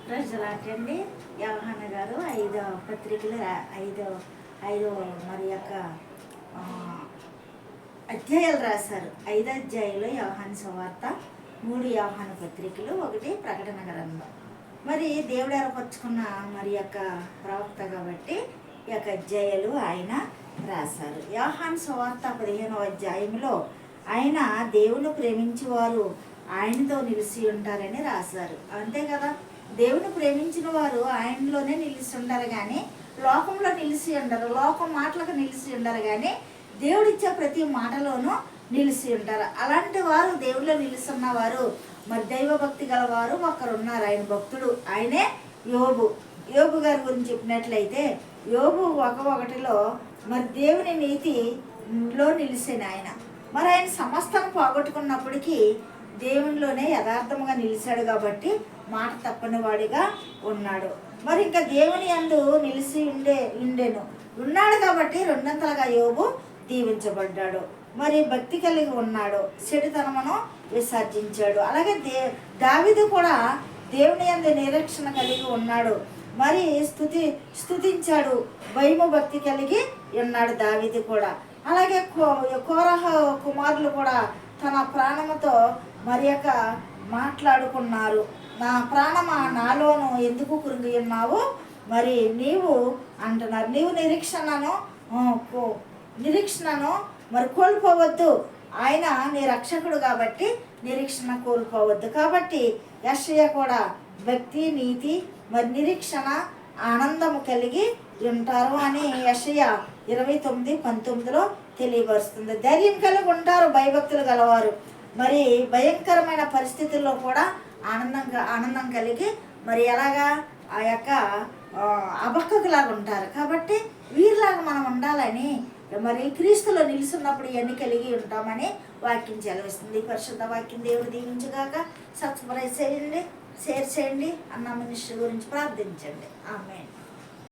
ప్రజలాటండి యోహాను గారు ఐదో పత్రికలు ఐదో ఐదో మరి యొక్క అధ్యాయాలు రాశారు. 5 అధ్యాయంలో యోహాను సువార్త, 3 యోహాను పత్రికలు, 1 ప్రకటన గ్రంథం. మరి దేవుడు ఏర్పరచుకున్న మరి యొక్క ప్రవక్త కాబట్టి ఈ యొక్క అధ్యాయాలు ఆయన రాశారు. యోహాను సువార్త 15వ అధ్యాయంలో ఆయన దేవుని ప్రేమించేవారు ఆయనతో నిలిచి ఉంటారని రాశారు. అంతే కదా, దేవుని ప్రేమించిన వారు ఆయనలోనే నిలిచి ఉంటారు కానీ లోకంలో నిలిచి ఉండరు, లోకం మాటలకు నిలిచి ఉండరు కానీ దేవుడిచ్చే ప్రతి మాటలోనూ నిలిచి ఉంటారు. అలాంటి వారు దేవుడిలో నిలుస్తున్న వారు మరి దైవభక్తి గలవారు ఒకరు ఉన్నారు. ఆయన భక్తుడు, ఆయనే యోబు గారి గురించి చెప్పినట్లయితే యోబు 1:1 మరి దేవుని నీతిలో నిలిచిన ఆయన. మరి ఆయన సమస్తం పోగొట్టుకున్నప్పటికీ దేవునిలోనే యథార్థముగా నిలిచాడు కాబట్టి మాట తప్పని వాడిగా ఉన్నాడు. మరి ఇంకా దేవుని యందు నిలిచి ఉన్నాడు కాబట్టి రెండంతలుగా యోబు దీవించబడ్డాడు. మరి భక్తి కలిగి ఉన్నాడు, చెడుతనమును విసర్జించాడు. అలాగే దావీదు కూడా దేవుని యందు నిరీక్షణ కలిగి ఉన్నాడు, మరి స్తుతించాడు, భయము భక్తి కలిగి ఉన్నాడు దావీదు కూడా. అలాగే కోరహ కుమారులు కూడా తన ప్రాణముతో మరి యొక్క మాట్లాడుకున్నారు. నా ప్రాణమా నాలోను ఎందుకు కృంగి ఉన్నావు, మరి నీవు అంటున్నారు, నీవు నిరీక్షణను మరి కోల్పోవద్దు. ఆయన నీ రక్షకుడు కాబట్టి నిరీక్షణ కోల్పోవద్దు. కాబట్టి యెషయా కూడా భక్తి, నీతి, మరి నిరీక్షణ, ఆనందము కలిగి ఉంటారు అని యెషయా 29:19 తెలియపరుస్తుంది. ధైర్యం కలిగి ఉంటారు భయభక్తులు గలవారు. మరి భయంకరమైన పరిస్థితుల్లో కూడా ఆనందం కలిగి మరి ఎలాగా ఆ యొక్క అబక్కకులాగా ఉంటారు. కాబట్టి వీరిలాగా మనం ఉండాలని మరి క్రీస్తులో నిలుస్తున్నప్పుడు ఇవన్నీ కలిగి ఉంటామని వాక్యం చెలవిస్తుంది. పరిశుద్ధ వాక్యం దేవుడు దీవించుగాక. సబ్స్క్రైబ్ చేయండి, షేర్ చేయండి, అన్న మినిస్ట్రీ గురించి ప్రార్థించండి. ఆమేన్.